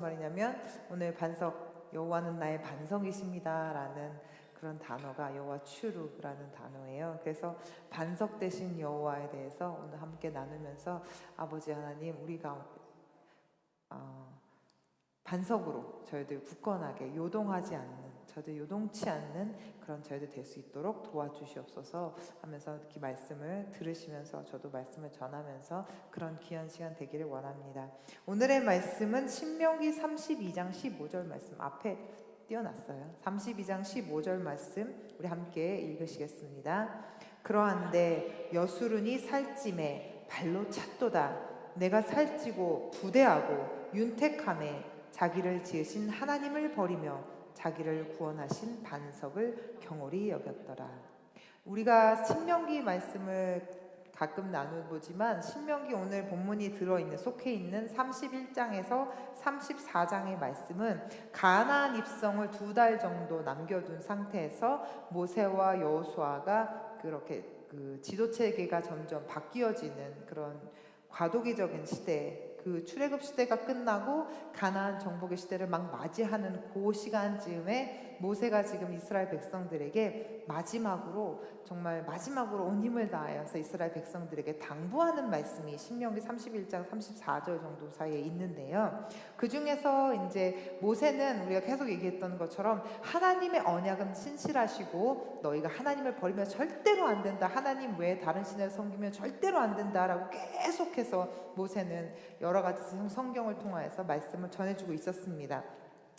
말이냐면 오늘 반석, 여호와는 나의 반석이십니다 라는 그런 단어가 여호와 추루라는 단어예요. 그래서 반석 되신 여호와에 대해서 오늘 함께 나누면서 아버지 하나님, 우리가 반석으로 저희들 굳건하게 요동하지 않는, 저희들 요동치 않는 그런 저희들 될 수 있도록 도와주시옵소서 하면서 이렇게 말씀을 들으시면서 저도 말씀을 전하면서 그런 귀한 시간 되기를 원합니다. 오늘의 말씀은 신명기 32장 15절 말씀 앞에 띄워놨어요. 32장 15절 말씀 우리 함께 읽으시겠습니다. 그러한데 여수run이 살찜에 발로 찼도다. 내가 살찌고 부대하고 윤택함에 자기를 지으신 하나님을 버리며 자기를 구원하신 반석을 경홀히 여겼더라. 우리가 신명기 말씀을 가끔 나눠보지만 신명기 오늘 본문이 들어있는, 속해 있는 31장에서 34장의 말씀은 가나안 입성을 2달 정도 남겨둔 상태에서 모세와 여호수아가 그렇게 지도체계가 점점 바뀌어지는 그런 과도기적인 시대, 그 출애굽 시대가 끝나고 가나안 정복의 시대를 막 맞이하는 그 시간쯤에 모세가 지금 이스라엘 백성들에게 마지막으로, 정말 마지막으로 온 힘을 다하여서 이스라엘 백성들에게 당부하는 말씀이 신명기 31장 34절 정도 사이에 있는데요. 그 중에서 이제 모세는 우리가 계속 얘기했던 것처럼 하나님의 언약은 신실하시고 너희가 하나님을 버리면 절대로 안 된다, 하나님 외에 다른 신을 섬기면 절대로 안 된다라고 계속해서 모세는 여러 가지 성경을 통하여서 말씀을 전해주고 있었습니다.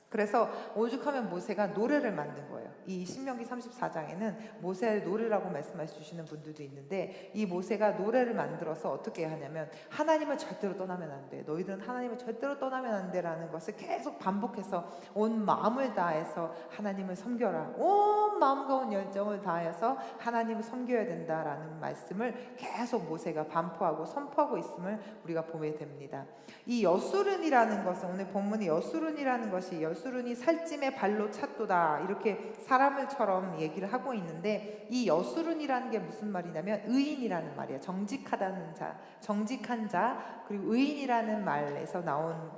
그래서 오죽하면 모세가 노래를 만든 거예요. 이 신명기 34장에는 모세의 노래라고 말씀해 주시는 분들도 있는데, 이 모세가 노래를 만들어서 어떻게 하냐면 하나님을 절대로 떠나면 안 돼, 너희들은 하나님을 절대로 떠나면 안 돼라는 것을 계속 반복해서 온 마음을 다해서 하나님을 섬겨라, 온 마음과 온 열정을 다해서 하나님을 섬겨야 된다라는 말씀을 계속 모세가 반포하고 선포하고 있음을 우리가 보게 됩니다. 이 여수run이라는 것은, 오늘 본문이 여수run이라는 것이 여수run이 살찜에 발로 찼도다 이렇게 사람을처럼 얘기를 하고 있는데, 이 여수run이라는 게 무슨 말이냐면 의인이라는 말이에요. 정직하다는 자, 정직한 자, 그리고 의인이라는 말에서 나온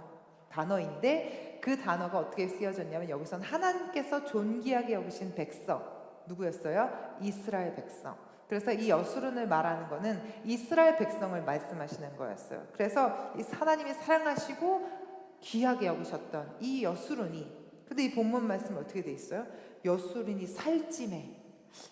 단어인데, 그 단어가 어떻게 쓰여졌냐면 여기선 하나님께서 존귀하게 여기신 백성, 누구였어요? 이스라엘 백성. 그래서 이 여수run을 말하는 거는 이스라엘 백성을 말씀하시는 거였어요. 그래서 하나님이 사랑하시고 귀하게 여기셨던 이 여수run이, 근데 이 본문 말씀 어떻게 돼 있어요? 여수run이 살찜에,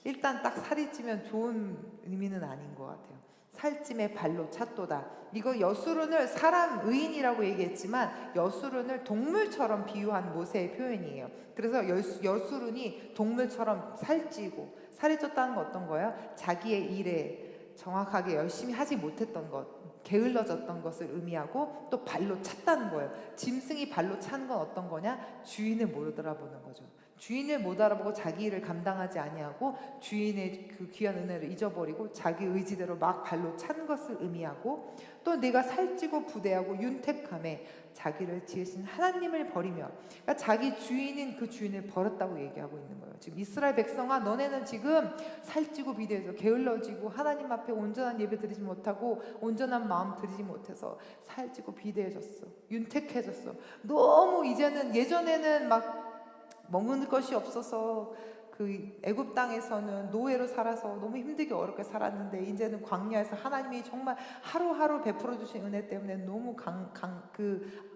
일단 딱 살이 찌면 좋은 의미는 아닌 것 같아요. 살찜에 발로 찼도다. 이거 여수run을 사람 의인이라고 얘기했지만 여수run을 동물처럼 비유한 모세의 표현이에요. 그래서 여수run이 동물처럼 살찌고, 살이 쪘다는 건 어떤 거예요? 자기의 일에 정확하게 열심히 하지 못했던 것, 게을러졌던 것을 의미하고, 또 발로 찼다는 거예요. 짐승이 발로 찬 건 어떤 거냐? 주인을 못 알아보는 거죠. 주인을 못 알아보고 자기 일을 감당하지 아니하고 주인의 그 귀한 은혜를 잊어버리고 자기 의지대로 막 발로 찬 것을 의미하고, 또 내가 살찌고 부대하고 윤택함에 자기를 지으신 하나님을 버리며, 그러니까 자기 주인인 그 주인을 버렸다고 얘기하고 있는 거예요. 지금 이스라엘 백성아, 너네는 지금 살찌고 비대해서 게을러지고 하나님 앞에 온전한 예배 드리지 못하고 온전한 마음 드리지 못해서 살찌고 비대해졌어, 윤택해졌어. 너무 이제는, 예전에는 막 먹는 것이 없어서 그 애굽 땅에서는 노예로 살아서 너무 힘들게 어렵게 살았는데, 이제는 광야에서 하나님이 정말 하루하루 베풀어 주신 은혜 때문에 너무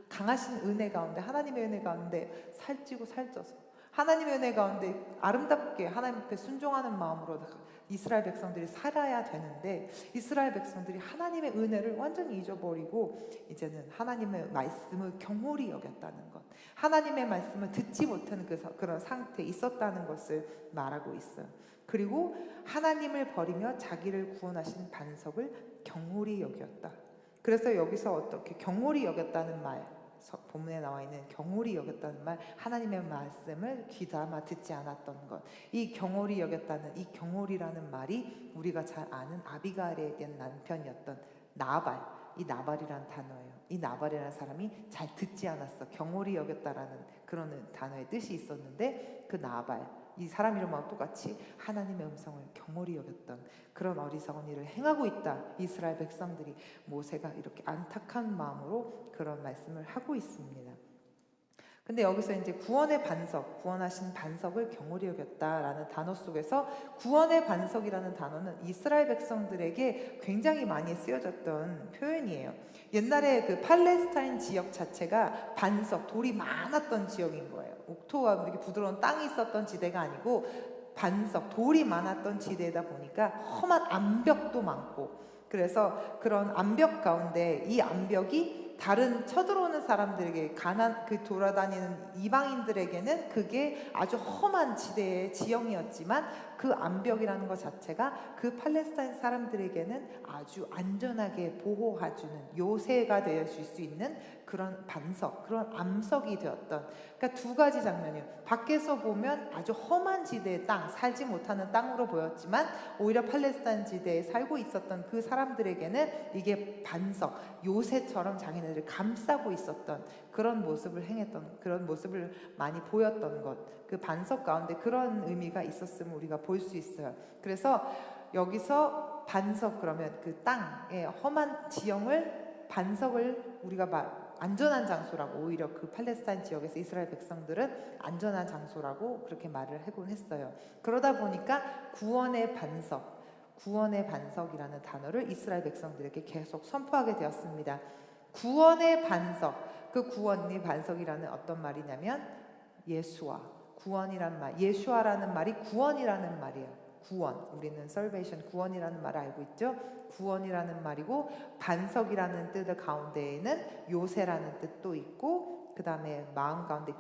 강하신 은혜 가운데, 하나님의 은혜 가운데 살찌고 살쪄서 하나님의 은혜 가운데 아름답게 하나님 앞에 순종하는 마음으로 이스라엘 백성들이 살아야 되는데, 이스라엘 백성들이 하나님의 은혜를 완전히 잊어버리고 이제는 하나님의 말씀을 경홀히 여겼다는 것, 하나님의 말씀을 듣지 못하는 그런 상태에 있었다는 것을 말하고 있어요. 그리고 하나님을 버리며 자기를 구원하신 반석을 경홀히 여겼다. 그래서 여기서 어떻게 경홀히 여겼다는 말, 본문에 나와 있는 경홀히 여겼다는 말, 하나님의 말씀을 귀담아 듣지 않았던 것, 이 경홀히 여겼다는, 이 경홀이라는 말이 우리가 잘 아는 아비가일에 대한 남편이었던 나발, 이 나발이라는 단어예요. 이 나발이라는 사람이 잘 듣지 않았어. 경홀히 여겼다라는 그런 단어의 뜻이 있었는데, 그 나발, 이 사람 이름하고 똑같이 하나님의 음성을 경홀히 여겼던 그런 어리석은 일을 행하고 있다. 이스라엘 백성들이, 모세가 이렇게 안타까운 마음으로 그런 말씀을 하고 있습니다. 근데 여기서 이제 구원의 반석, 구원하신 반석을 경홀히 여겼다라는 단어 속에서 구원의 반석이라는 단어는 이스라엘 백성들에게 굉장히 많이 쓰여졌던 표현이에요. 옛날에 그 팔레스타인 지역 자체가 반석, 돌이 많았던 지역인 거예요. 옥토와 이렇게 부드러운 땅이 있었던 지대가 아니고 반석, 돌이 많았던 지대다 보니까 험한 암벽도 많고, 그래서 그런 암벽 가운데 이 암벽이 다른 쳐들어오는 사람들에게 그 돌아다니는 이방인들에게는 그게 아주 험한 지대의 지형이었지만 그 암벽이라는 것 자체가 그 팔레스타인 사람들에게는 아주 안전하게 보호해주는 요새가 되어줄 수 있는 그런 반석, 그런 암석이 되었던, 그러니까 두 가지 장면이에요. 밖에서 보면 아주 험한 지대의 땅, 살지 못하는 땅으로 보였지만 오히려 팔레스타인 지대에 살고 있었던 그 사람들에게는 이게 반석, 요새처럼 자기네들을 감싸고 있었던 그런 모습을 행했던, 그런 모습을 많이 보였던 것, 그 반석 가운데 그런 의미가 있었음을 우리가 볼 수 있어요. 그래서 여기서 반석, 그러면 그 땅의 험한 지형을, 반석을 우리가 안전한 장소라고, 오히려 그 팔레스타인 지역에서 이스라엘 백성들은 안전한 장소라고 그렇게 말을 하곤 했어요. 그러다 보니까 구원의 반석, 구원의 반석이라는 단어를 이스라엘 백성들에게 계속 선포하게 되었습니다. 구원의 반석, 그 구원의 반석이라는 어떤 말이냐면 예수와, 구원이라는 말, 예수아라는 말이 구원이라는 말이에요. 구원, 우리는 salvation, 구원이라는 말을 알고 있죠. 구원이라는 말이고, 반석이라는 뜻 가운데에는 요새라는 뜻도 있고, 그 다음에 마음 가운데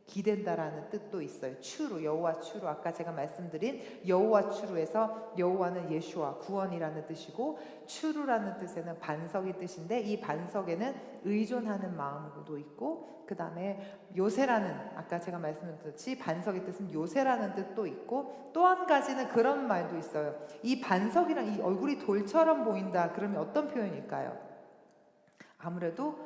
기댄다라는 뜻도 있어요. 추루, 여호와 추루, 아까 제가 말씀드린 여호와 추루에서 여호와는 예수와 구원이라는 뜻이고, 추루라는 뜻에는 반석이 뜻인데, 이 반석에는 의존하는 마음도 있고, 그 다음에 요새라는, 아까 제가 말씀드렸듯이 반석의 뜻은 요새라는 뜻도 있고, 또 한 가지는 그런 말도 있어요. 이 반석이랑 이 얼굴이 돌처럼 보인다, 그러면 어떤 표현일까요? 아무래도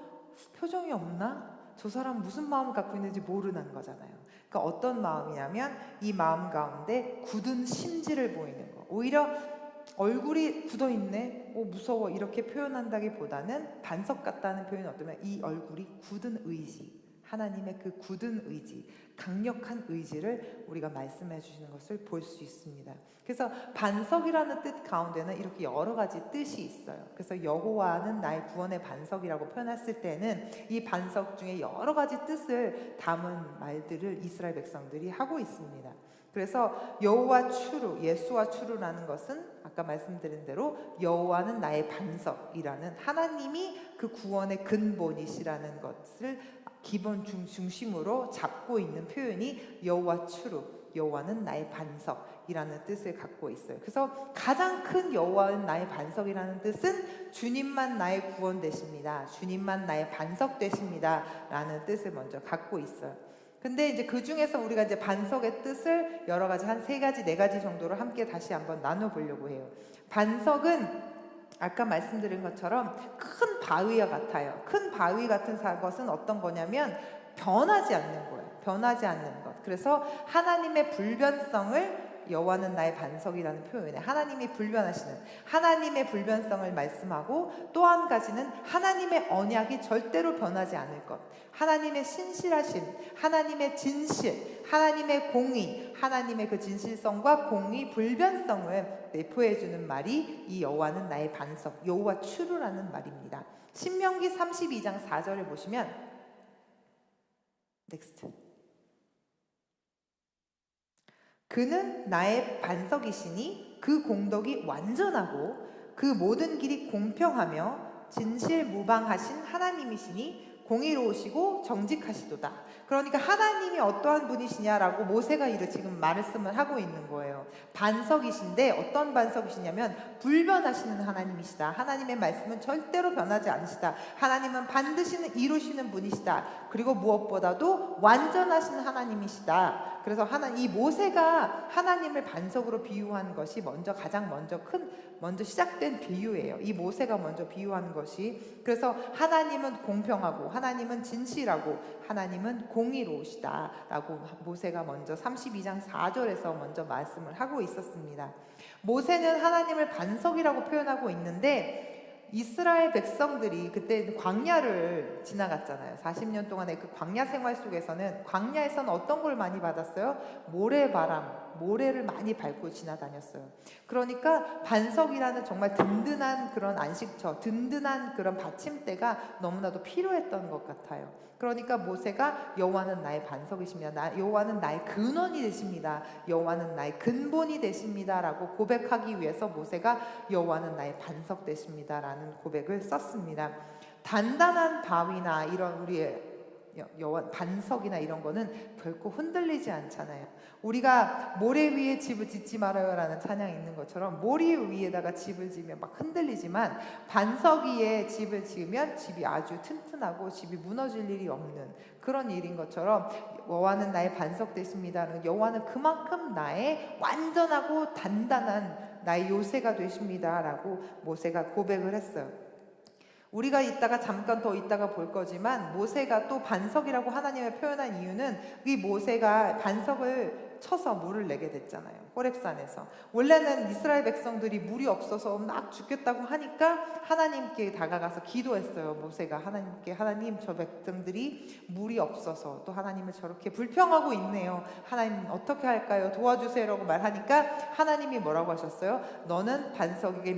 표정이 없나? 저 사람 무슨 마음을 갖고 있는지 모르는 거잖아요. 그러니까 어떤 마음이냐면 이 마음 가운데 굳은 심지를 보이는 거. 오히려 얼굴이 굳어있네, 무서워, 이렇게 표현한다기보다는 반석 같다는 표현이 어떠면 이 얼굴이 굳은 의지, 하나님의 그 굳은 의지, 강력한 의지를 우리가 말씀해 주시는 것을 볼 수 있습니다. 그래서 반석이라는 뜻 가운데는 이렇게 여러 가지 뜻이 있어요. 그래서 여호와는 나의 구원의 반석이라고 표현했을 때는 이 반석 중에 여러 가지 뜻을 담은 말들을 이스라엘 백성들이 하고 있습니다. 그래서 여호와 추루, 예수와 추루라는 것은 아까 말씀드린 대로 여호와는 나의 반석이라는, 하나님이 그 구원의 근본이시라는 것을 기본 중심으로 잡고 있는 표현이 여호와 추루, 여호와는 나의 반석이라는 뜻을 갖고 있어요. 그래서 가장 큰 여호와는 나의 반석이라는 뜻은 주님만 나의 구원 되십니다, 주님만 나의 반석 되십니다 라는 뜻을 먼저 갖고 있어요. 근데 이제 그 중에서 우리가 이제 반석의 뜻을 여러 가지, 한 3가지, 4가지 정도로 함께 다시 한번 나눠보려고 해요. 반석은 아까 말씀드린 것처럼 큰 바위와 같아요. 큰 바위 같은 것은 어떤 거냐면 변하지 않는 거예요. 변하지 않는 것. 그래서 하나님의 불변성을, 여호와는 나의 반석이라는 표현에 하나님이 불변하시는, 하나님의 불변성을 말씀하고, 또 한 가지는 하나님의 언약이 절대로 변하지 않을 것, 하나님의 신실하심, 하나님의 진실, 하나님의 공의, 하나님의 그 진실성과 공의, 불변성을 내포해주는 말이 이 여호와는 나의 반석, 여호와 추루라는 말입니다. 신명기 32장 4절을 보시면, 넥스트. 그는 나의 반석이시니 그 공덕이 완전하고 그 모든 길이 공평하며 진실무방하신 하나님이시니 공의로우시고 정직하시도다. 그러니까 하나님이 어떠한 분이시냐라고 모세가 지금 말씀을 하고 있는 거예요. 반석이신데 어떤 반석이시냐면 불변하시는 하나님이시다. 하나님의 말씀은 절대로 변하지 않으시다. 하나님은 반드시 이루시는 분이시다. 그리고 무엇보다도 완전하신 하나님이시다. 그래서 이 모세가 하나님을 반석으로 비유한 것이 가장 먼저 시작된 비유예요. 이 모세가 먼저 비유한 것이. 그래서 하나님은 공평하고, 하나님은 진실하고, 하나님은 공의로우시다 라고 모세가 먼저 32장 4절에서 먼저 말씀을 하고 있었습니다. 모세는 하나님을 반석이라고 표현하고 있는데, 이스라엘 백성들이 그때 광야를 지나갔잖아요. 40년 동안의 그 광야 생활 속에서는, 광야에서는 어떤 걸 많이 받았어요? 모래바람, 모래를 많이 밟고 지나다녔어요. 그러니까 반석이라는 정말 든든한 그런 안식처, 든든한 그런 받침대가 너무나도 필요했던 것 같아요. 그러니까 모세가 여호와는 나의 반석이십니다. 여호와는 나의 근원이 되십니다. 여호와는 나의 근본이 되십니다. 라고 고백하기 위해서 모세가 여호와는 나의 반석 되십니다. 라는 고백을 썼습니다. 단단한 바위나 이런 우리의 반석이나 이런 거는 결코 흔들리지 않잖아요. 우리가 모래 위에 집을 짓지 말아요 라는 찬양이 있는 것처럼 모래 위에다가 집을 지으면 막 흔들리지만 반석 위에 집을 지으면 집이 아주 튼튼하고 집이 무너질 일이 없는 그런 일인 것처럼, 여호와는 나의 반석 되십니다. 여호와는 그만큼 나의 완전하고 단단한 나의 요새가 되십니다 라고 모세가 고백을 했어요. 우리가 이따가 잠깐 더 이따가 볼 거지만 모세가 또 반석이라고 하나님을 표현한 이유는 이 모세가 반석을 쳐서 물을 내게 됐잖아요. 호렙산에서. 원래는 이스라엘 백성들이 물이 없어서 막 죽겠다고 하니까 하나님께 다가가서 기도했어요. 모세가 하나님께, 하나님 저 백성들이 물이 없어서 또 하나님을 저렇게 불평하고 있네요. 하나님 어떻게 할까요? 도와주세요라고 말하니까 하나님이 뭐라고 하셨어요? 너는 반석에게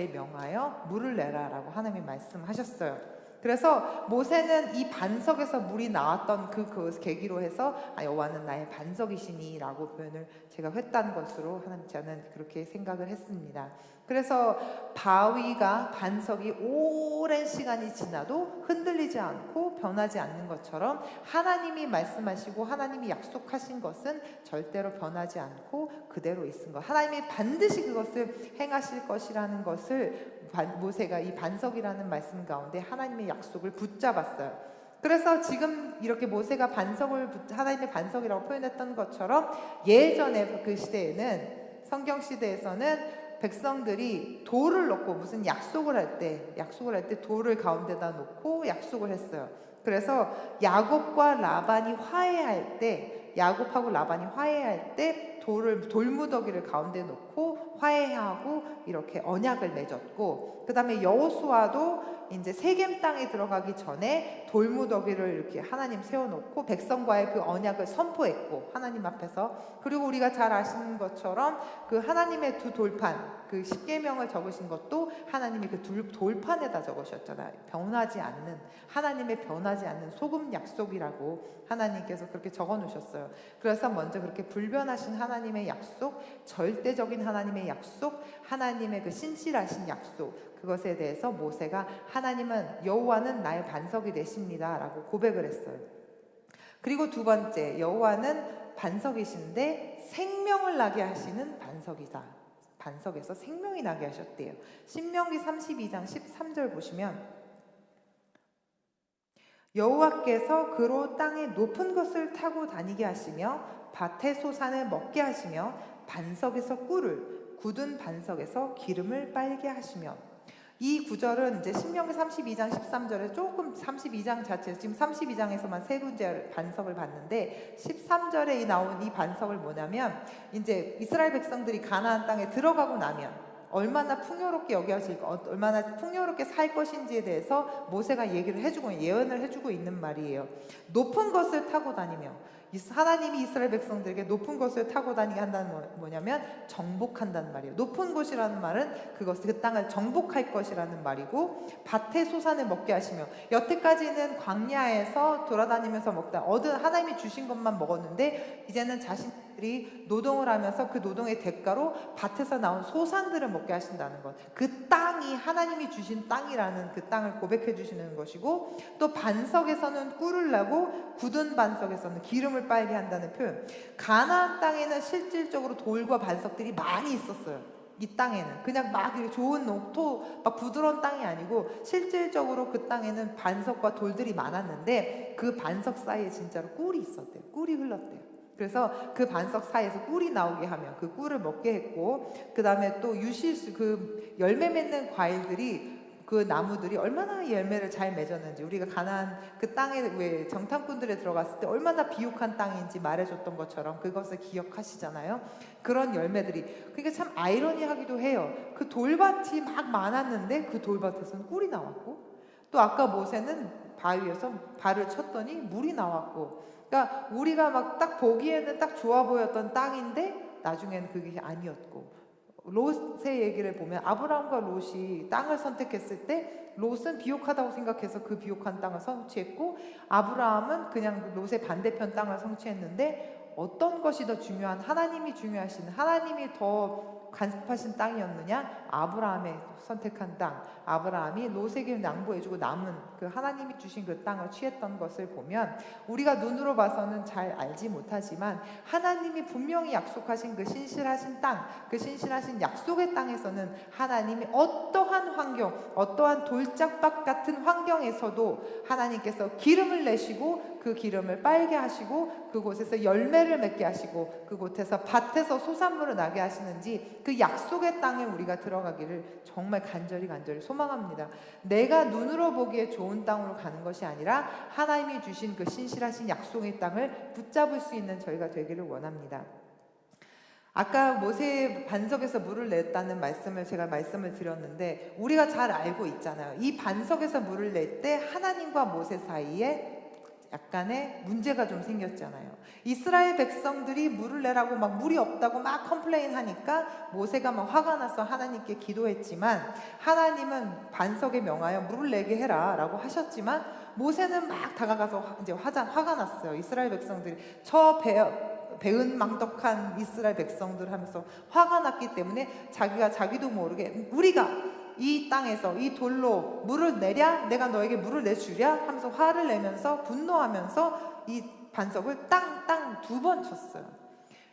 명하여 물을 내라 라고 하나님이 말씀하셨어요. 그래서 모세는 이 반석에서 물이 나왔던 그 계기로 해서 여호와는 나의 반석이시니 라고 표현을 제가 했다는 것으로 저는 그렇게 생각을 했습니다. 그래서 바위가, 반석이 오랜 시간이 지나도 흔들리지 않고 변하지 않는 것처럼 하나님이 말씀하시고 하나님이 약속하신 것은 절대로 변하지 않고 그대로 있은 것, 하나님이 반드시 그것을 행하실 것이라는 것을 모세가 이 반석이라는 말씀 가운데 하나님의 약속을 붙잡았어요. 그래서 지금 이렇게 모세가 하나님의 반석이라고 표현했던 것처럼 예전에 그 시대에는, 성경 시대에서는 백성들이 돌을 놓고 무슨 약속을 할 때 돌을 가운데다 놓고 약속을 했어요. 그래서 야곱하고 라반이 화해할 때 돌무더기를 가운데 놓고 화해하고 이렇게 언약을 맺었고, 그 다음에 여호수아도 이제 세겜 땅에 들어가기 전에 돌무더기를 이렇게 하나님 세워놓고 백성과의 그 언약을 선포했고 하나님 앞에서, 그리고 우리가 잘 아시는 것처럼 그 하나님의 두 돌판, 그 십계명을 적으신 것도 하나님이 그 돌판에다 적으셨잖아요. 하나님의 변하지 않는 소금 약속이라고 하나님께서 그렇게 적어 놓으셨어요. 그래서 먼저 그렇게 불변하신 하나님의 약속, 절대적인 하나님의 약속, 하나님의 그 신실하신 약속, 그것에 대해서 모세가 하나님은, 여호와는 나의 반석이 되십니다 라고 고백을 했어요. 그리고 두 번째, 여호와는 반석이신데 생명을 나게 하시는 반석이다. 반석에서 생명이 나게 하셨대요. 신명기 32장 13절 보시면, 여호와께서 그로 땅의 높은 것을 타고 다니게 하시며 밭의 소산을 먹게 하시며 반석에서 꿀을, 굳은 반석에서 기름을 빨게 하시며. 이 구절은 이제 신명기 32장 13절에 조금 32장 자체, 지금 32장에서만 세 군데 반석을 봤는데 13절에 나온 이 반석을 뭐냐면, 이제 이스라엘 백성들이 가나안 땅에 들어가고 나면 얼마나 풍요롭게 얼마나 풍요롭게 살 것인지에 대해서 모세가 예언을 해주고 있는 말이에요. 높은 것을 타고 다니며, 하나님이 이스라엘 백성들에게 높은 것을 타고 다니게 한다는 뭐냐면 정복한다는 말이에요. 높은 곳이라는 말은 그 땅을 정복할 것이라는 말이고, 밭의 소산을 먹게 하시며, 여태까지는 광야에서 돌아다니면서 하나님이 주신 것만 먹었는데 이제는 자신들이 노동을 하면서 그 노동의 대가로 밭에서 나온 소산들을 먹게 하신다는 것, 그 땅이 하나님이 주신 땅이라는 그 땅을 고백해 주시는 것이고, 또 반석에서는 꿀을 나고 굳은 반석에서는 기름을 빨게 한다는 표현. 가나안 땅에는 실질적으로 돌과 반석들이 많이 있었어요. 이 땅에는 그냥 막 좋은 녹토, 막 부드러운 땅이 아니고 실질적으로 그 땅에는 반석과 돌들이 많았는데 그 반석 사이에 진짜로 꿀이 있었대요. 꿀이 흘렀대요. 그래서 그 반석 사이에서 꿀이 나오게 하며 그 꿀을 먹게 했고, 그 다음에 또 그 열매 맺는 과일들이 그 나무들이 얼마나 열매를 잘 맺었는지, 우리가 가나안 그 땅에 왜 정탐꾼들에 들어갔을 때 얼마나 비옥한 땅인지 말해줬던 것처럼 그것을 기억하시잖아요. 그런 열매들이, 그러니까 참 아이러니하기도 해요. 그 돌밭이 막 많았는데 그 돌밭에서는 꿀이 나왔고, 또 아까 모세는 바위에서 발을 쳤더니 물이 나왔고, 그러니까 우리가 막 딱 보기에는 딱 좋아 보였던 땅인데 나중에는 그게 아니었고, 롯의 얘기를 보면 아브라함과 롯이 땅을 선택했을 때 롯은 비옥하다고 생각해서 그 비옥한 땅을 성취했고, 아브라함은 그냥 롯의 반대편 땅을 성취했는데, 어떤 것이 더 중요한, 하나님이 중요하신, 하나님이 더 간섭하신 땅이었느냐? 아브라함의 선택한 땅, 아브라함이 롯에게 양보해주고 남은 그 하나님이 주신 그 땅을 취했던 것을 보면, 우리가 눈으로 봐서는 잘 알지 못하지만 하나님이 분명히 약속하신 그 신실하신 땅, 그 신실하신 약속의 땅에서는 하나님이 어떠한 환경, 어떠한 돌짝밭 같은 환경에서도 하나님께서 기름을 내시고 그 기름을 빨게 하시고 그곳에서 열매를 맺게 하시고 그곳에서 밭에서 소산물을 나게 하시는지, 그 약속의 땅에 우리가 들어가기를 정말 간절히 소망합니다. 내가 눈으로 보기에 좋은 땅으로 가는 것이 아니라 하나님이 주신 그 신실하신 약속의 땅을 붙잡을 수 있는 저희가 되기를 원합니다. 아까 모세의 반석에서 물을 냈다는 말씀을 제가 말씀을 드렸는데, 우리가 잘 알고 있잖아요. 이 반석에서 물을 낼 때 하나님과 모세 사이에 약간의 문제가 좀 생겼잖아요. 이스라엘 백성들이 물을 내라고 막 물이 없다고 막 컴플레인 하니까 모세가 막 화가 나서 하나님께 기도했지만, 하나님은 반석에 명하여 물을 내게 해라 라고 하셨지만, 모세는 막 다가가서 이제 화가 났어요. 이스라엘 백성들이 배은망덕한 이스라엘 백성들 하면서 화가 났기 때문에 자기도 모르게 우리가 이 땅에서 이 돌로 물을 내랴, 내가 너에게 물을 내주랴 하면서 화를 내면서 분노하면서 이 반석을 땅 두 번 쳤어요.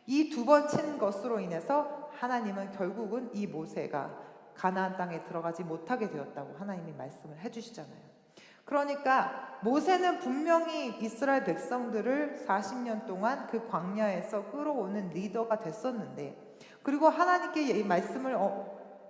이 두 번 친 것으로 인해서 하나님은 결국은 이 모세가 가나안 땅에 들어가지 못하게 되었다고 하나님이 말씀을 해주시잖아요. 그러니까 모세는 분명히 이스라엘 백성들을 40년 동안 그 광야에서 끌어오는 리더가 됐었는데, 그리고 하나님께 이 말씀을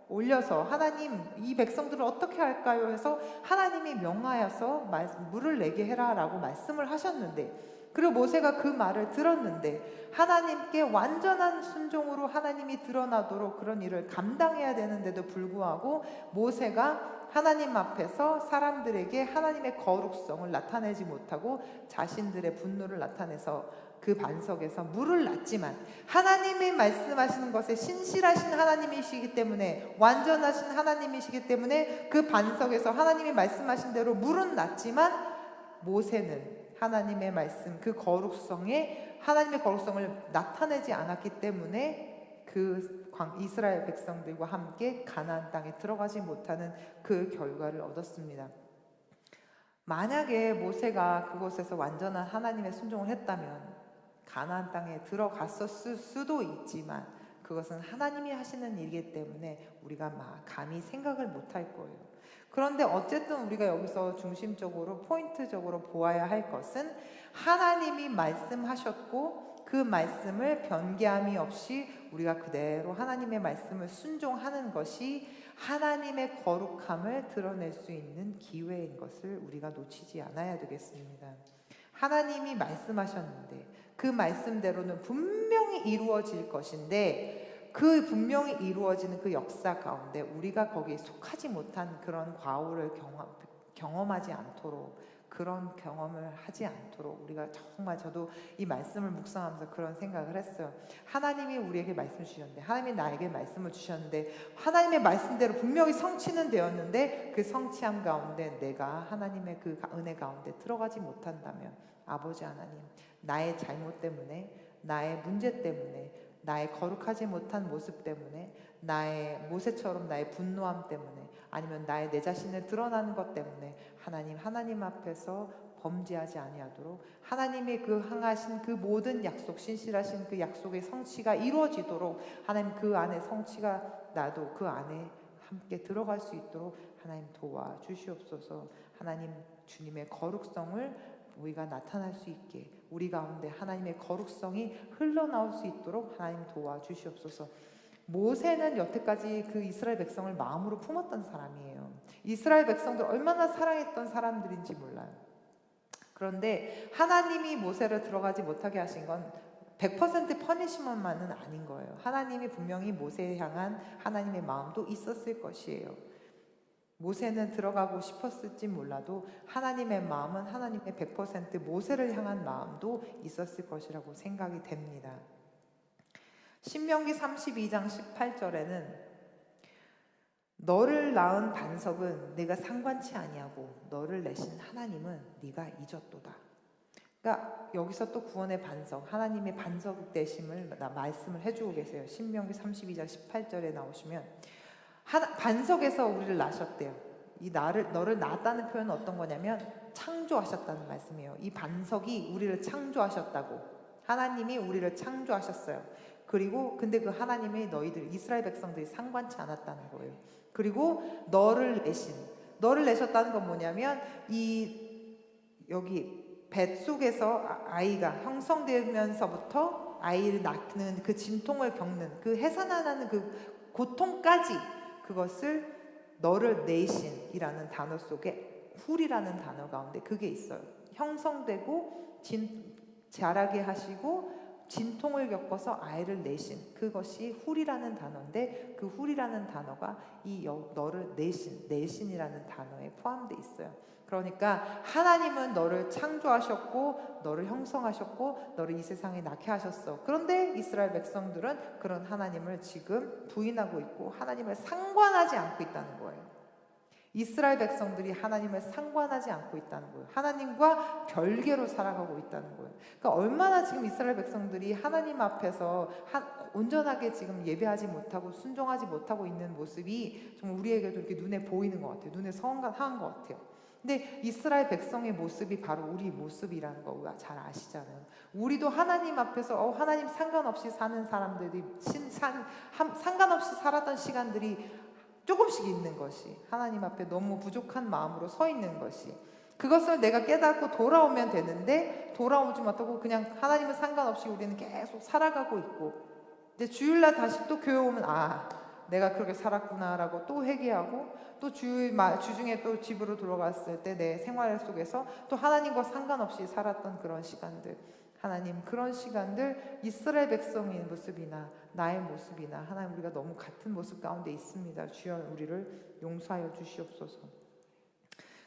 올려서 하나님 이 백성들을 어떻게 할까요? 해서 하나님이 명하여서 물을 내게 해라 라고 말씀을 하셨는데, 그리고 모세가 그 말을 들었는데 하나님께 완전한 순종으로 하나님이 드러나도록 그런 일을 감당해야 되는데도 불구하고 모세가 하나님 앞에서 사람들에게 하나님의 거룩성을 나타내지 못하고 자신들의 분노를 나타내서 그 반석에서 물을 놨지만, 하나님이 말씀하시는 것에 신실하신 하나님이시기 때문에, 완전하신 하나님이시기 때문에 그 반석에서 하나님이 말씀하신 대로 물은 났지만, 모세는 하나님의 말씀, 그 거룩성에 하나님의 거룩성을 나타내지 않았기 때문에 그 이스라엘 백성들과 함께 가나안 땅에 들어가지 못하는 그 결과를 얻었습니다. 만약에 모세가 그곳에서 완전한 하나님의 순종을 했다면 가나안 땅에 들어갔었을 수도 있지만, 그것은 하나님이 하시는 일이기 때문에 우리가 막 감히 생각을 못할 거예요. 그런데 어쨌든 우리가 여기서 중심적으로 포인트적으로 보아야 할 것은, 하나님이 말씀하셨고 그 말씀을 변개함이 없이 우리가 그대로 하나님의 말씀을 순종하는 것이 하나님의 거룩함을 드러낼 수 있는 기회인 것을 우리가 놓치지 않아야 되겠습니다. 하나님이 말씀하셨는데 그 말씀대로는 분명히 이루어질 것인데, 그 분명히 이루어지는 그 역사 가운데 우리가 거기에 속하지 못한 그런 과오를 경험하지 않도록, 그런 경험을 하지 않도록 우리가 정말, 저도 이 말씀을 묵상하면서 그런 생각을 했어요. 하나님이 우리에게 말씀을 주셨는데, 하나님이 나에게 말씀을 주셨는데, 하나님의 말씀대로 분명히 성취는 되었는데 그 성취함 가운데 내가 하나님의 그 은혜 가운데 들어가지 못한다면, 아버지 하나님, 나의 잘못 때문에, 나의 문제 때문에, 나의 거룩하지 못한 모습 때문에, 나의 모세처럼 나의 분노함 때문에, 아니면 내 자신을 드러나는 것 때문에 하나님 앞에서 범죄하지 아니하도록, 하나님의 그 향하신 그 모든 약속, 신실하신 그 약속의 성취가 이루어지도록, 하나님 그 안에 성취가 나도 그 안에 함께 들어갈 수 있도록 하나님 도와주시옵소서. 하나님 주님의 거룩성을 우리가 나타날 수 있게, 우리 가운데 하나님의 거룩성이 흘러나올 수 있도록 하나님 도와주시옵소서. 모세는 여태까지 그 이스라엘 백성을 마음으로 품었던 사람이에요. 이스라엘 백성들 얼마나 사랑했던 사람들인지 몰라요. 그런데 하나님이 모세를 들어가지 못하게 하신 건 100% 퍼니시먼만은 아닌 거예요. 하나님이 분명히 모세에 향한 하나님의 마음도 있었을 것이에요. 모세는 들어가고 싶었을지 몰라도 하나님의 마음은 하나님의 100% 모세를 향한 마음도 있었을 것이라고 생각이 됩니다. 신명기 32장 18절에는 너를 낳은 반석은 내가 상관치 아니하고 너를 내신 하나님은 네가 잊었도다. 그러니까 여기서 또 구원의 반석, 하나님의 반석 되심을 말씀을 해주고 계세요. 신명기 32장 18절에 나오시면 반석에서 우리를 낳으셨대요. 이 너를 낳았다는 표현은 어떤 거냐면 창조하셨다는 말씀이에요. 이 반석이 우리를 창조하셨다고. 하나님이 우리를 창조하셨어요. 그리고 근데 그 하나님이 너희들 이스라엘 백성들이 상관치 않았다는 거예요. 그리고 너를 내셨다는 건 뭐냐면 이 여기 뱃속에서 아이가 형성되면서부터 아이를 낳는 그 진통을 겪는 그 해산하는 그 고통까지 그것을 너를 내신이라는 단어 속에 훌이라는 단어 가운데 그게 있어요. 형성되고 자라게 하시고 진통을 겪어서 아이를 내신 그것이 훌이라는 단어인데 그 훌이라는 단어가 이 너를 내신이라는 단어에 포함되어 있어요. 그러니까 하나님은 너를 창조하셨고 너를 형성하셨고 너를 이 세상에 낳게 하셨어. 그런데 이스라엘 백성들은 그런 하나님을 지금 부인하고 있고 하나님을 상관하지 않고 있다는 거예요. 이스라엘 백성들이 하나님을 상관하지 않고 있다는 거예요. 하나님과 별개로 살아가고 있다는 거예요. 그러니까 얼마나 지금 이스라엘 백성들이 하나님 앞에서 온전하게 지금 예배하지 못하고 순종하지 못하고 있는 모습이 정말 우리에게도 이렇게 눈에 보이는 것 같아요. 눈에 상한 것 같아요. 근데 이스라엘 백성의 모습이 바로 우리 모습이라는 거 우리가 잘 아시잖아요. 우리도 하나님 앞에서 하나님 상관없이 사는 사람들이 상관없이 살았던 시간들이 조금씩 있는 것이 하나님 앞에 너무 부족한 마음으로 서 있는 것이 그것을 내가 깨닫고 돌아오면 되는데 돌아오지 못하고 그냥 하나님은 상관없이 우리는 계속 살아가고 있고 근데 주일날 다시 또 교회 오면 내가 그렇게 살았구나라고 또 회개하고 또 주중에 또 집으로 들어갔을 때 내 생활 속에서 또 하나님과 상관없이 살았던 그런 시간들 하나님 그런 시간들 이스라엘 백성의 모습이나 나의 모습이나 하나님 우리가 너무 같은 모습 가운데 있습니다. 주여 우리를 용서하여 주시옵소서.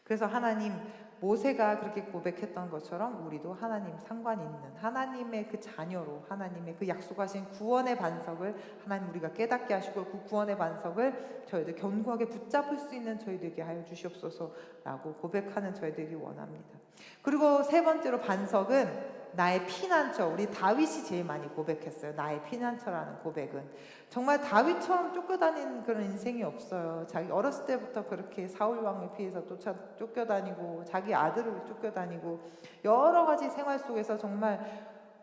그래서 하나님 모세가 그렇게 고백했던 것처럼 우리도 하나님 상관 있는 하나님의 그 자녀로 하나님의 그 약속하신 구원의 반석을 하나님 우리가 깨닫게 하시고 그 구원의 반석을 저희들 견고하게 붙잡을 수 있는 저희들에게 하여 주시옵소서라고 고백하는 저희들이 원합니다. 그리고 세 번째로 반석은 나의 피난처. 우리 다윗이 제일 많이 고백했어요. 나의 피난처라는 고백은 정말 다윗처럼 쫓겨다니는 그런 인생이 없어요. 자기 어렸을 때부터 그렇게 사울 왕을 피해서 쫓겨다니고 자기 아들을 쫓겨다니고 여러 가지 생활 속에서 정말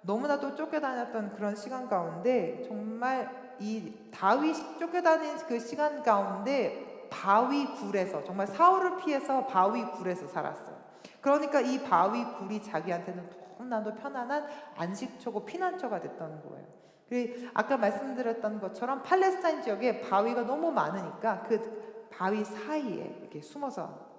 너무나도 쫓겨다녔던 그런 시간 가운데 정말 이 다윗이 쫓겨다닌 그 시간 가운데 바위 굴에서 정말 사울을 피해서 바위 굴에서 살았어요. 그러니까 이 바위 굴이 자기한테는 너무나도 편안한 안식처고 피난처가 됐다는 거예요. 그리고 아까 말씀드렸던 것처럼 팔레스타인 지역에 바위가 너무 많으니까 그 바위 사이에 이렇게 숨어서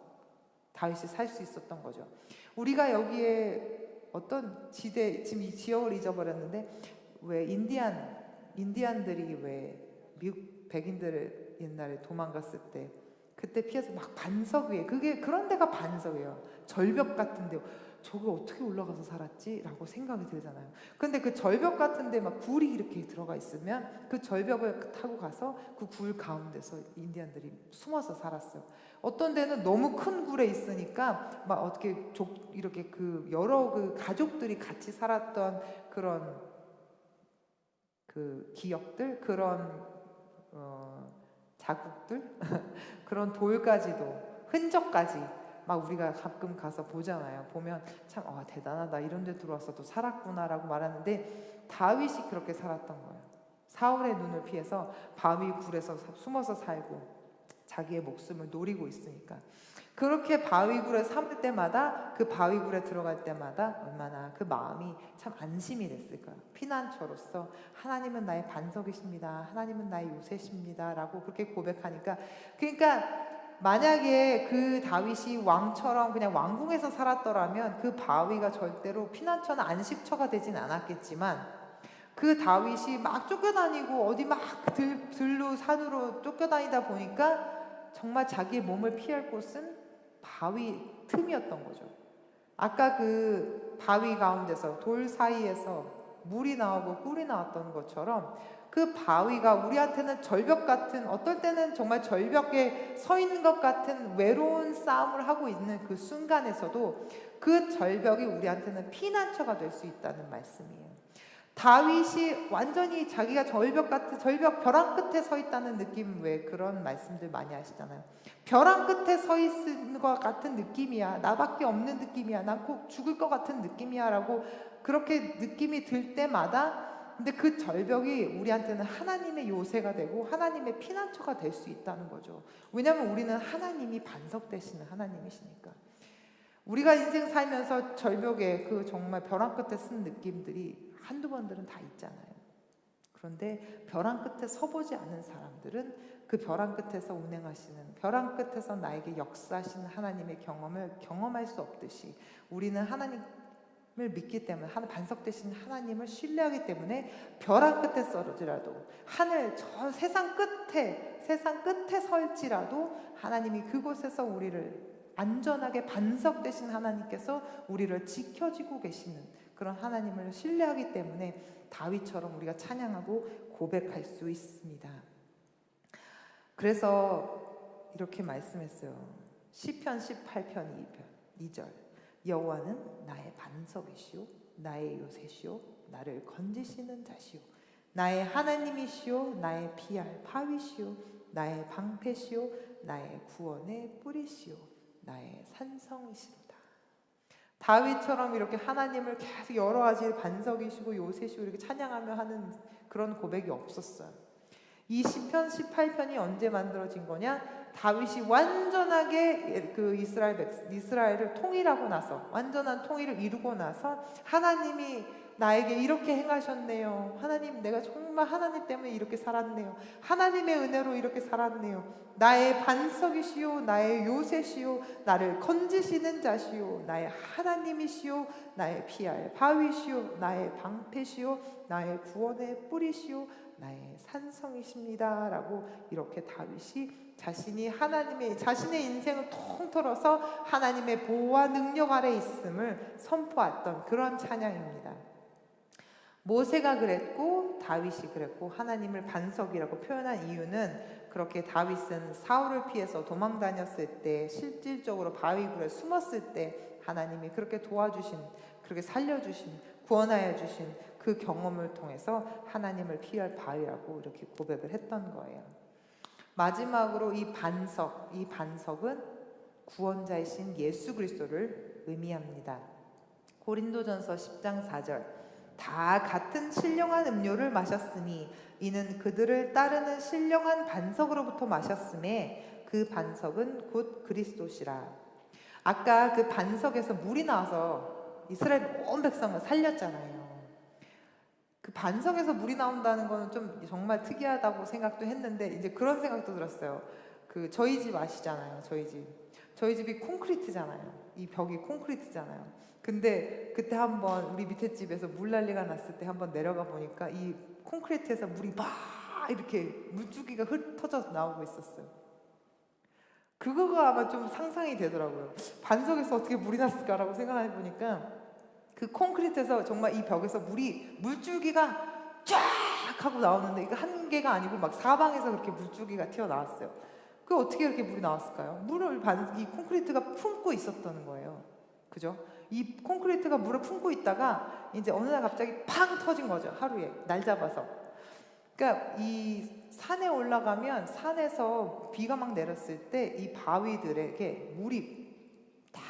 다윗이 살 수 있었던 거죠. 우리가 여기에 어떤 지대 지금 이 지역을 잊어버렸는데 왜 인디안들이 왜 미국 백인들 옛날에 도망갔을 때 그때 피해서 막 반석 위에 그런 데가 반석이에요. 절벽 같은데 저게 어떻게 올라가서 살았지? 라고 생각이 들잖아요. 근데 그 절벽 같은데 막 굴이 이렇게 들어가 있으면 그 절벽을 타고 가서 그 굴 가운데서 인디안들이 숨어서 살았어요. 어떤 데는 너무 큰 굴에 있으니까 막 어떻게 이렇게 그 여러 그 가족들이 같이 살았던 그런 그 기억들, 그런 자국들, 그런 돌까지도 흔적까지 막 우리가 가끔 가서 보잖아요. 보면 참 대단하다. 이런 데 들어와서도 살았구나라고 말하는데 다윗이 그렇게 살았던 거예요. 사울의 눈을 피해서 바위 굴에서 숨어서 살고 자기의 목숨을 노리고 있으니까 그렇게 바위굴에 삼을 때마다 그 바위굴에 들어갈 때마다 얼마나 그 마음이 참 안심이 됐을까요? 피난처로서 하나님은 나의 반석이십니다. 하나님은 나의 요새십니다. 라고 그렇게 고백하니까 그러니까 만약에 그 다윗이 왕처럼 그냥 왕궁에서 살았더라면 그 바위가 절대로 피난처나 안식처가 되진 않았겠지만, 그 다윗이 막 쫓겨다니고 어디 막 들로 산으로 쫓겨다니다 보니까 정말 자기의 몸을 피할 곳은 바위 틈이었던 거죠. 아까 그 바위 가운데서 돌 사이에서 물이 나오고 꿀이 나왔던 것처럼 그 바위가 우리한테는 절벽 같은, 어떨 때는 정말 절벽에 서 있는 것 같은 외로운 싸움을 하고 있는 그 순간에서도 그 절벽이 우리한테는 피난처가 될 수 있다는 말씀이에요. 다윗이 완전히 자기가 절벽 같은, 절벽 벼랑 끝에 서 있다는 느낌, 왜 그런 말씀들 많이 하시잖아요. 벼랑 끝에 서 있는 것 같은 느낌이야, 나밖에 없는 느낌이야, 난 꼭 죽을 것 같은 느낌이야 라고 그렇게 느낌이 들 때마다, 근데 그 절벽이 우리한테는 하나님의 요새가 되고 하나님의 피난처가 될 수 있다는 거죠. 왜냐하면 우리는 하나님이 반석 되시는 하나님이시니까. 우리가 인생 살면서 절벽에 그 정말 벼랑 끝에 쓴 느낌들이 한두 번들은 다 있잖아요. 그런데 벼랑 끝에 서보지 않은 사람들은 그 벼랑 끝에서 운행하시는, 벼랑 끝에서 나에게 역사하시는 하나님의 경험을 경험할 수 없듯이, 우리는 하나님을 믿기 때문에, 반석 되신 하나님을 신뢰하기 때문에 벼랑 끝에 서지라도, 하늘 저 세상 끝에 설지라도 하나님이 그곳에서 우리를 안전하게, 반석 되신 하나님께서 우리를 지켜주고 계시는 그런 하나님을 신뢰하기 때문에 다윗처럼 우리가 찬양하고 고백할 수 있습니다. 그래서 이렇게 말씀했어요. 시편 18편 2절, 여호와는 나의 반석이시오, 나의 요새시오, 나를 건지시는 자시오, 나의 하나님이시오, 나의 피할 바위시오, 나의 방패시오, 나의 구원의 뿌리시오, 나의 산성이시로다. 다윗처럼 이렇게 하나님을 계속 여러 가지 반석이시고 요새시고 이렇게 찬양하며 하는 그런 고백이 없었어요. 이 시편 18편이 언제 만들어진 거냐? 다윗이 완전하게 그 이스라엘을 통일하고 나서, 완전한 통일을 이루고 나서 하나님이 나에게 이렇게 행하셨네요. 하나님, 내가 정말 하나님 때문에 이렇게 살았네요. 하나님의 은혜로 이렇게 살았네요. 나의 반석이시오, 나의 요새시오, 나를 건지시는 자시오, 나의 하나님이시오, 나의 피할 바위시오, 나의 방패시오, 나의 구원의 뿌리시오, 나의 산성이십니다 라고 이렇게 다윗이 자신의 인생을 통틀어서 하나님의 보호와 능력 아래 있음을 선포했던 그런 찬양입니다. 모세가 그랬고 다윗이 그랬고, 하나님을 반석이라고 표현한 이유는, 그렇게 다윗은 사울을 피해서 도망 다녔을 때, 실질적으로 바위굴에 숨었을 때 하나님이 그렇게 도와주신, 그렇게 살려주신, 구원하여 주신 그 경험을 통해서 하나님을 피할 바위라고 이렇게 고백을 했던 거예요. 마지막으로 이 반석은 구원자이신 예수 그리스도를 의미합니다. 고린도전서 10장 4절, 다 같은 신령한 음료를 마셨으니 이는 그들을 따르는 신령한 반석으로부터 마셨음에 그 반석은 곧 그리스도시라. 아까 그 반석에서 물이 나와서 이스라엘 온 백성을 살렸잖아요. 그 반석에서 물이 나온다는 거는 좀 정말 특이하다고 생각도 했는데, 이제 그런 생각도 들었어요. 그 저희 집 아시잖아요. 저희 집이 콘크리트잖아요. 이 벽이 콘크리트잖아요. 근데 그때 한번 우리 밑에 집에서 물난리가 났을 때 한번 내려가 보니까 이 콘크리트에서 물이 막 이렇게 물줄기가 흩어져서 나오고 있었어요. 그거가 아마 좀 상상이 되더라고요. 반석에서 어떻게 물이 났을까라고 생각해 보니까 그 콘크리트에서 정말 이 벽에서 물줄기가 쫙 하고 나오는데, 이거 한 개가 아니고 막 사방에서 그렇게 물줄기가 튀어나왔어요. 그 어떻게 이렇게 물이 나왔을까요? 물을 이 콘크리트가 품고 있었던 거예요. 그죠? 이 콘크리트가 물을 품고 있다가 이제 어느 날 갑자기 팡 터진 거죠. 하루에 날 잡아서. 그러니까 이 산에 올라가면, 산에서 비가 막 내렸을 때 이 바위들에게 물이 다,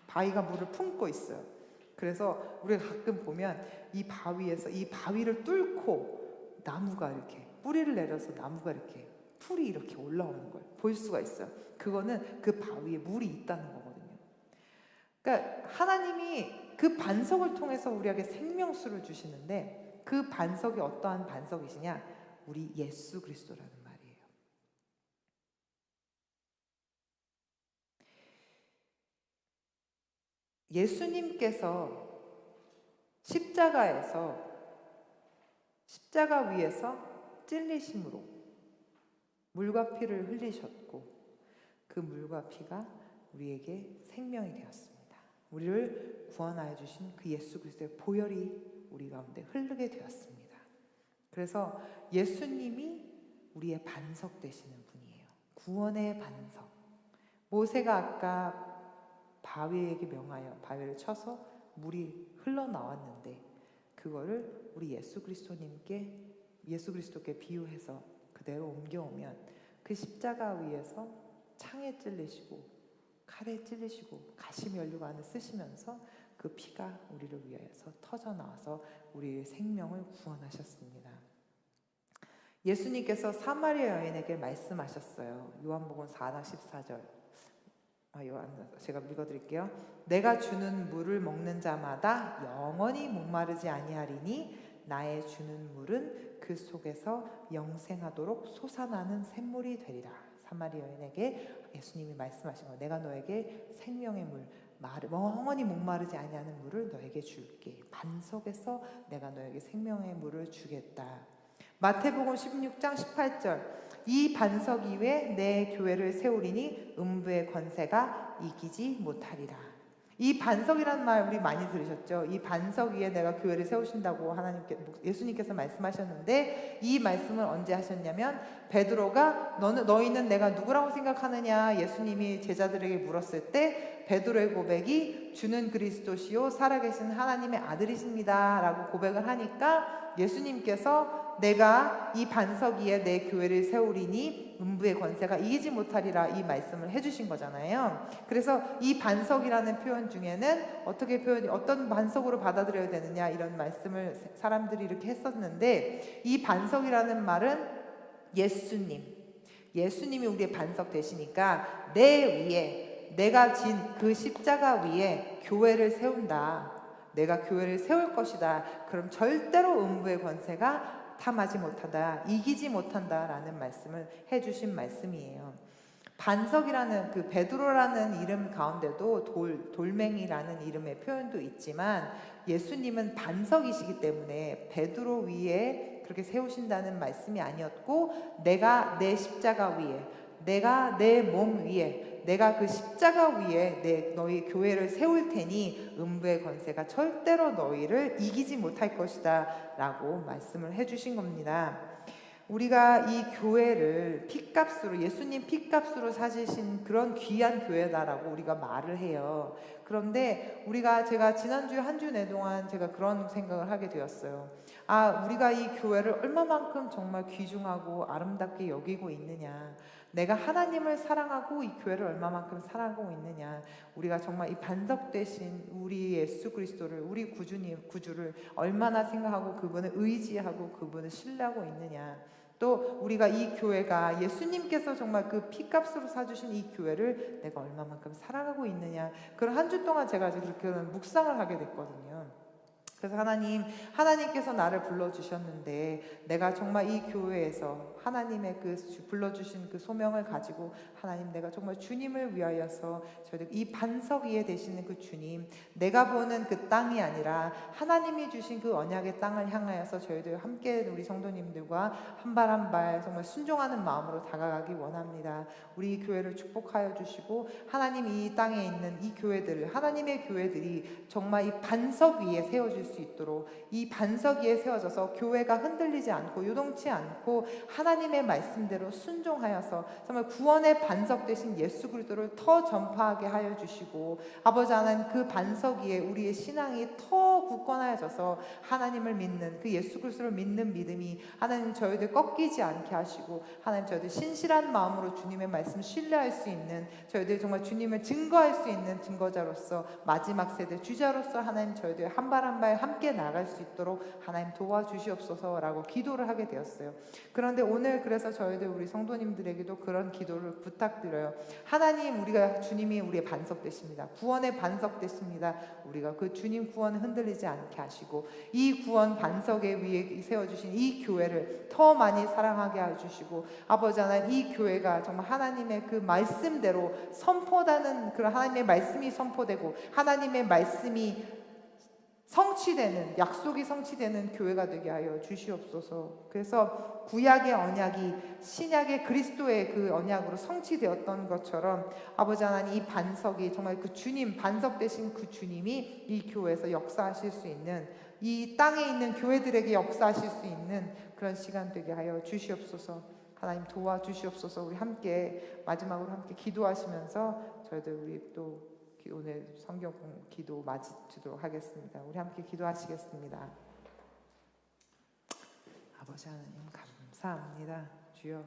바위가 물을 품고 있어요. 그래서 우리가 가끔 보면 이 바위에서, 이 바위를 뚫고 나무가 이렇게 뿌리를 내려서 나무가 이렇게 풀이 이렇게 올라오는 걸 볼 수가 있어요. 그거는 그 바위에 물이 있다는 거거든요. 그러니까 하나님이 그 반석을 통해서 우리에게 생명수를 주시는데, 그 반석이 어떠한 반석이시냐? 우리 예수 그리스도라는 예수님께서 십자가 위에서 찔리심으로 물과 피를 흘리셨고 그 물과 피가 우리에게 생명이 되었습니다. 우리를 구원하여 주신 그 예수 그리스도의 보혈이 우리 가운데 흐르게 되었습니다. 그래서 예수님이 우리의 반석 되시는 분이에요. 구원의 반석. 모세가 아까 바위에게 명하여 바위를 쳐서 물이 흘러나왔는데 그거를 우리 예수 그리스도께 비유해서 그대로 옮겨오면 그 십자가 위에서 창에 찔리시고 칼에 찔리시고 가시 연료가 안에 쓰시면서 그 피가 우리를 위하여서 터져 나와서 우리의 생명을 구원하셨습니다. 예수님께서 사마리아 여인에게 말씀하셨어요. 요한복음 4장 14절. 제가 읽어드릴게요. 내가 주는 물을 먹는 자마다 영원히 목마르지 아니하리니 나의 주는 물은 그 속에서 영생하도록 솟아나는 샘물이 되리라. 사마리아 여인에게 예수님이 말씀하신 거예요. 내가 너에게 생명의 물, 영원히 목마르지 아니하는 물을 너에게 줄게. 반석에서 내가 너에게 생명의 물을 주겠다. 마태복음 16장 18절. 이 반석 위에 내 교회를 세우리니 음부의 권세가 이기지 못하리라. 이 반석이라는 말 우리 많이 들으셨죠? 이 반석 위에 내가 교회를 세우신다고 예수님께서 말씀하셨는데 이 말씀을 언제 하셨냐면 베드로가 너희는 내가 누구라고 생각하느냐 예수님이 제자들에게 물었을 때 베드로의 고백이 주는 그리스도시요 살아계신 하나님의 아들이십니다 라고 고백을 하니까 예수님께서 내가 이 반석 위에 내 교회를 세우리니 음부의 권세가 이기지 못하리라 이 말씀을 해주신 거잖아요. 그래서 이 반석이라는 표현 중에는 어떤 반석으로 받아들여야 되느냐 이런 말씀을 사람들이 이렇게 했었는데 이 반석이라는 말은 예수님이 우리의 반석 되시니까 내 위에 내가 진 그 십자가 위에 교회를 세운다. 내가 교회를 세울 것이다. 그럼 절대로 음부의 권세가 탐하지 못하다, 이기지 못한다라는 말씀을 해주신 말씀이에요. 반석이라는 그 베드로라는 이름 가운데도 돌멩이라는 이름의 표현도 있지만 예수님은 반석이시기 때문에 베드로 위에 그렇게 세우신다는 말씀이 아니었고 내가 내 십자가 위에 내가 내 몸 위에 내가 그 십자가 위에 너희 교회를 세울 테니 음부의 권세가 절대로 너희를 이기지 못할 것이다 라고 말씀을 해주신 겁니다. 우리가 이 교회를 피값으로 예수님 피값으로 사주신 그런 귀한 교회다라고 우리가 말을 해요. 그런데 제가 지난주에 한 주 내동안 제가 그런 생각을 하게 되었어요. 우리가 이 교회를 얼마만큼 정말 귀중하고 아름답게 여기고 있느냐, 내가 하나님을 사랑하고 이 교회를 얼마만큼 사랑하고 있느냐, 우리가 정말 이 반석 되신 우리 예수 그리스도를, 우리 구주를 얼마나 생각하고 그분을 의지하고 그분을 신뢰하고 있느냐, 또 우리가 이 교회가 예수님께서 정말 그 피값으로 사주신 이 교회를 내가 얼마만큼 사랑하고 있느냐, 그런 한 주 동안 제가 그렇게 묵상을 하게 됐거든요. 그래서 하나님께서 나를 불러주셨는데 내가 정말 이 교회에서 하나님의 불러주신 그 소명을 가지고 하나님, 내가 정말 주님을 위하여서 저희들 이 반석 위에 되시는 그 주님, 내가 보는 그 땅이 아니라 하나님이 주신 그 언약의 땅을 향하여서 저희들 함께 우리 성도님들과 한 발 한 발 정말 순종하는 마음으로 다가가기 원합니다. 우리 교회를 축복하여 주시고 하나님이 이 땅에 있는 이 교회들을, 하나님의 교회들이 정말 이 반석 위에 세워질 수 있도록, 이 반석 위에 세워져서 교회가 흔들리지 않고 요동치 않고 하나님의 말씀대로 순종하여서 정말 구원의 반석 되신 예수 그리스도를 더 전파하게 하여 주시고, 아버지 하나님, 그 반석 위에 우리의 신앙이 더 굳건하여져서 하나님을 믿는 그 예수 그리스도를 믿는 믿음이 하나님 저희들 꺾이지 않게 하시고, 하나님 저희들 신실한 마음으로 주님의 말씀 신뢰할 수 있는, 저희들 정말 주님을 증거할 수 있는 증거자로서, 마지막 세대 주자로서 하나님 저희들 한 발 한 발 함께 나갈 수 있도록 하나님 도와주시옵소서라고 기도를 하게 되었어요. 그런데 오늘 그래서 저희들 우리 성도님들에게도 그런 기도를 부탁드려요. 하나님, 우리가 주님이 우리의 반석 되십니다. 구원의 반석 되십니다. 우리가 그 주님 구원을 흔들리지 않게 하시고 이 구원 반석에 위에 세워주신 이 교회를 더 많이 사랑하게 해주시고, 아버지 하나님, 이 교회가 정말 하나님의 그 말씀대로 선포하는 그런 하나님의 말씀이 선포되고 하나님의 말씀이 성취되는, 약속이 성취되는 교회가 되게 하여 주시옵소서. 그래서 구약의 언약이 신약의 그리스도의 그 언약으로 성취되었던 것처럼 아버지 하나님, 이 반석이 정말 그 주님, 반석 되신 그 주님이 이 교회에서 역사하실 수 있는, 이 땅에 있는 교회들에게 역사하실 수 있는 그런 시간 되게 하여 주시옵소서. 하나님 도와주시옵소서. 우리 함께 마지막으로 함께 기도하시면서 저희들 우리 또 오늘 성경 기도 마치도록 하겠습니다. 우리 함께 기도하시겠습니다. 아버지 하나님 감사합니다. 주여,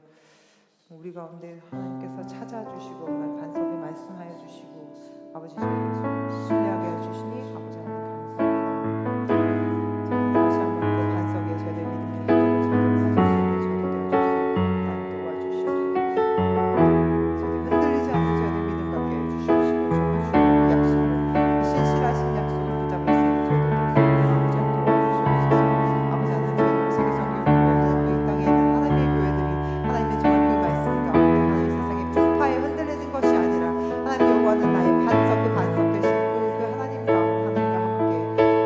우리 가운데 하나님께서 찾아주시고 반석에 말씀하여 주시고 아버지 저희를 신뢰하게 해주시니 아버지 하나님 감사합니다. 다시 한번 그 반석에 저희들 믿음의 힘을 저희들 받을 수 있는 저희들 될수 있도록 도와주시옵소서. 저희들 흔들리지 않는 저희들 믿음 갖게 해주시옵시고 정말 약속을, 신실하신 약속을 붙잡을 수 있는 저희들 될수 있도록 도와주시옵소서. 아버지 하나님, 저희들 세계성교회 또 이 땅에 있는 하나님의 교회들이 하나님의 정말 그 말씀 가운데 하나님의 세상에 풍파에 흔들리는 것이 아니라 하나님 여호와는 나의 반석, 그 반석 되신 그 하나님 가운데 하나님과 함께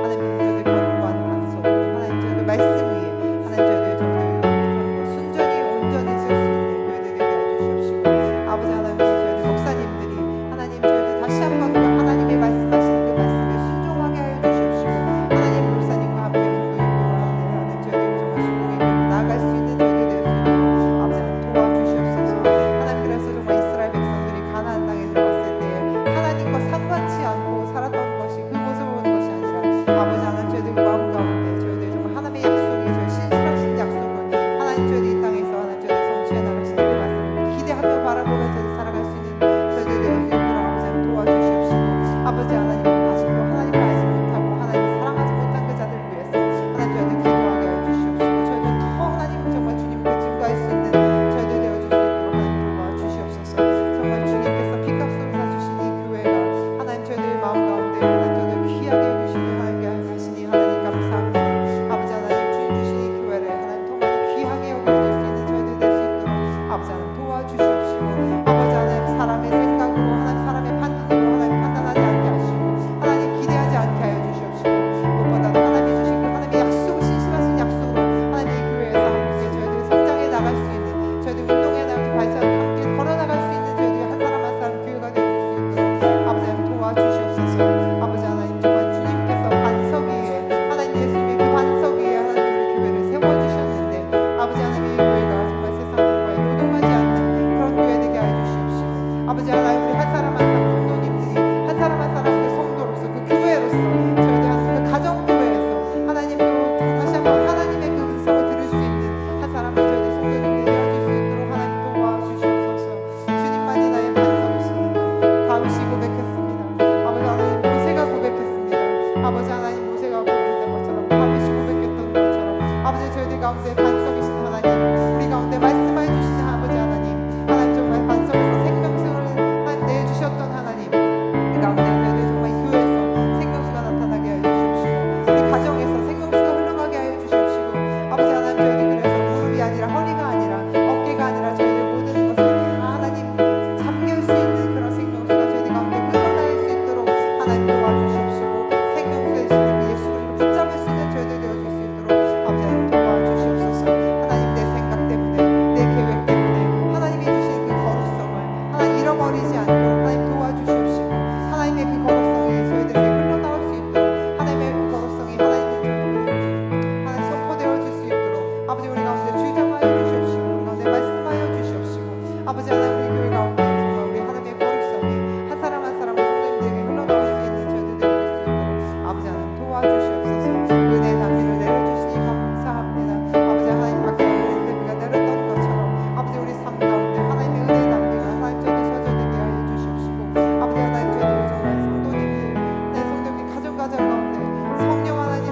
하나님 저희들 견고한 반석으로 하나님 저희들 말씀 위에 하나님 저희들 순전히 온전히 설 수 있는 교회들 되게 해주시옵시고, 아버지 하나님 저희들 목사님들이 하나님 저희들 다시 한번 그 하나님의 말씀하신 그 말씀에 순종하게 하여 주시옵시고, 하나님 목사님과 함께 성도님들과 함께 하나님 저희들 정말 순종의 길로 나아갈 수 있는 저희들 될 수 있도록 아버지 하나님 도와주시옵소서. 하나님, 그래서 정말 이스라엘 백성들이 가나안 땅에 들어갔을 때 하나님과 상관치 않고 살았던 것이 그 모습을 보는 것이 아니라 아버지 하나님 저희들 마음 가운데 저희들 정말 하나님의 약속이 저희 신실하신 약속을 하나님 저희들 이 땅에서 하나님 저희들 성취해 나가시는 그 말씀을 기대하며 바라보며 저희들 살아갈 수 있는 저희들 되어 수 있도록 아버지 하나님 도와주시옵시고, 아버지 하나님 아직도 하나님을 알지 못하고 하나님을 사랑하지 못한 그 자들을 위해서 하나님 저희들 기도하게 하여 주시옵시고, 저희들 더 하나님 정말 주님께 증거할 수 있는 저희들 되어 줄 수 있도록 하나님 도와주시옵소서. 정말 주님께서 핏값으로 사주신 이 교회가 하나님 저희들 마음 가운데 하나님 저희들 귀하게 해주시니 하나님께 하시니 하나님 감사합니다. 아버지 하나님 주님 주신 이 교회를 하나님 더 많이 귀하게 여겨줄 수 있는 저희들 될 수 있도록 아버지 하나님 도와주시옵시고, 아버지 하나님 사람의 생각으로 하나님 사람의 판단으로 하나님 판단하지 않게 하시고 하나님 기대하지 않게 하여 주시옵시고, 무엇보다도 하나님이 주신 그 하나님의 약속, 신실하신 약속으로 하나님 이 교회에서 함께 저희들이 성장해 나갈 수 있는, 저희들 운동해 나갈 발전 함께 걸어나갈 수 있는 저희들이 한 사람 한 사람 교회가 되어줄 수 있도록 아버지 하나님 도와주시옵소서. 아버지 하나님 정말 주님께서 반석 위에 하나님 예수님의 그 반석 위에 하나님 우리 교회를 세워주셨는데 아버지 하나님 이 교회가 정말 세상 풍파에 노동하지 않는 그런 교회 되게 하여 주시옵시고, 아버지 하나님 우리 한 사람 한 사람 성도님들이 한 사람 한 사람 그 성도로서 그 교회로서 저희들 하나님 그 가정교회에서 하나님 또 다시 한번 하나님의 그 음성을 들을 수 있는 한 사람을 저희들 성도님들이 되어줄 수 있도록 하나님 도와주시옵소서. 주님만이 나의 반석이십니다. 다윗이 고백했습니다. 아버지 하나님 모세가 고백했습니다. 아버지 하나님 모세가 고백했던 것처럼 다윗이 고백했던 것처럼 아버지 저희들 가운데 반석이신 하나님, 우리 가운데 말씀해 주시는 아버지 하나님, 하나님 정말 반석에서 생명수를 내주셨던 하나님, 우리 가운데 저희들 정말 이 교회에서 생명수가 나타나게 하여 주시옵시고, 우리 가정에서 생명수가 흘러가게 하여 주시옵시고, 아버지 하나님 저희들 그래서 무릎이 아니라 허리가 아니라 어깨가 아니라 저희들 모든 것을 다 하나님 잠길 수 있는 그런 생명수가 저희들 가운데 흘러날 수 있도록 하나님 도와주시옵시고, 생명수에 주시는 그 예수 그리스도를 붙잡을 수 있는 저희들 되어줄 수 있도록 아버지 하나님 도와주시옵소서. 하나님 내 생각 때문에 내 계획 때문에 하나님이 주신 그 거룩성을 하나님 잃어버리지 않도록 하나님 도와주시옵시고, 하나님의 그 거룩성이 저희들에게 흘러나올 수 있도록 하나님의 그 거룩성이 하나님 선포되어 줄 수 있도록 아버지 우리 가운데 주장하여 주시옵시고, 우리 가운데 말씀하여 주시옵시고, 아버지 하나님 우리 교회 가운데 정말 우리 하나님의 거룩성이 한 사람 한 사람 성도님들에게 흘러나올 수 있는 저희들 되어 줄 수 있도록 아버지 하나님 도와주시옵소서. 은혜의 담비를 내려주시니 감사합니다. 아버지 하나님 밖에 없는 담비가 내렸던 것처럼 아버지 우리 삶 가운데 하나님의 은혜의 담비가 하나님 저희들 서져되게 하여 주시옵시고, 아버지 하나님 저희들 정말 성도님들 내 성도님 가정 가운데 성령 하나님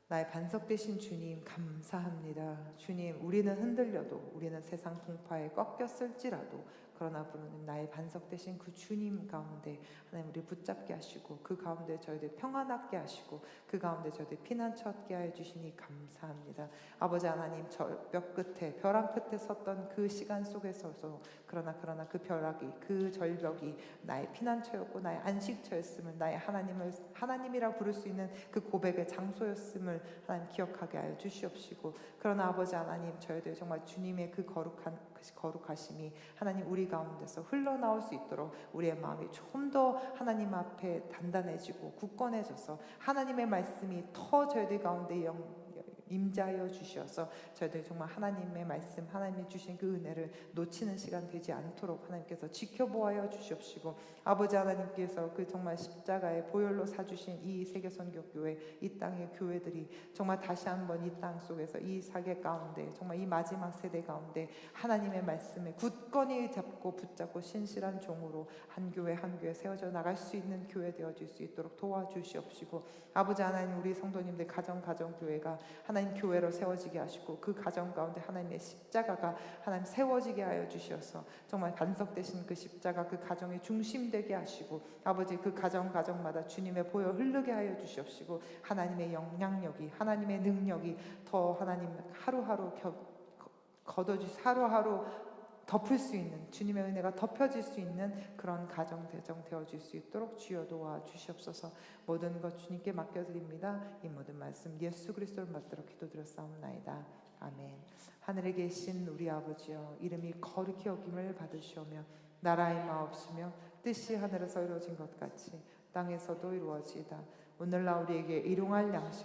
나의 반석 되신 주님 감사합니다. 주님, 우리는 흔들려도, 우리는 세상 풍파에 꺾였을지라도, 그러나 부르는 나의 반석 되신 그 주님 가운데 하나님 우리 붙잡게 하시고, 그 가운데 저희들 평안하게 하시고, 그 가운데 저희들 피난처 얻게 하여 주시니 감사합니다. 아버지 하나님, 절벽 끝에, 벼랑 끝에 섰던 그 시간 속에서도 그러나 그 벼락이, 그 절벽이 나의 피난처였고 나의 안식처였음을, 나의 하나님이라 부를 수 있는 그 고백의 장소였음을 하나님 기억하게 하여 주시옵시고, 그러나 아버지 하나님, 저희들 정말 주님의 그 거룩하심이 하나님 우리 가운데서 흘러나올 수 있도록 우리의 마음이 좀 더 하나님 앞에 단단해지고 굳건해져서 하나님의 말씀이 더 저희들 가운데 임자하여 주셔서 저희들 정말 하나님의 말씀, 하나님이 주신 그 은혜를 놓치는 시간 되지 않도록 하나님께서 지켜보아여 주시옵시고, 아버지 하나님께서 그 정말 십자가의 보혈로 사주신 이 세계선교교회, 이 땅의 교회들이 정말 다시 한번 이 땅 속에서, 이 사계 가운데, 정말 이 마지막 세대 가운데 하나님의 말씀에 굳건히 잡고 붙잡고 신실한 종으로 한 교회 한 교회 세워져 나갈 수 있는 교회 되어질 수 있도록 도와주시옵시고, 아버지 하나님, 우리 성도님들 가정교회가 하나님 교회로 세워지게 하시고, 그 가정 가운데 하나님의 십자가가 하나님 세워지게 하여 주셔서 정말 반석 되신 그 십자가, 그 가정의 중심 되게 하시고, 아버지 그 가정마다 주님의 보혈 흐르게 하여 주시옵시고, 하나님의 영향력이, 하나님의 능력이 더 하나님 하루하루 하루하루 덮을 수 있는, 주님의 은혜가 덮여질 수 있는 그런 가정 대정 되어질 수 있도록 주여 도와주시옵소서. 모든 것 주님께 맡겨드립니다. 이 모든 말씀 예수 그리스도를 받들어 기도드렸사옵나이다. 아멘. 하늘에 계신 우리 아버지여, 이름이 거룩히 여김을 받으시오며 나라의 마옵시며 뜻이 하늘에서 이루어진 것 같이 땅에서도 이루어지이다. 오늘날 우리에게 일용할 양식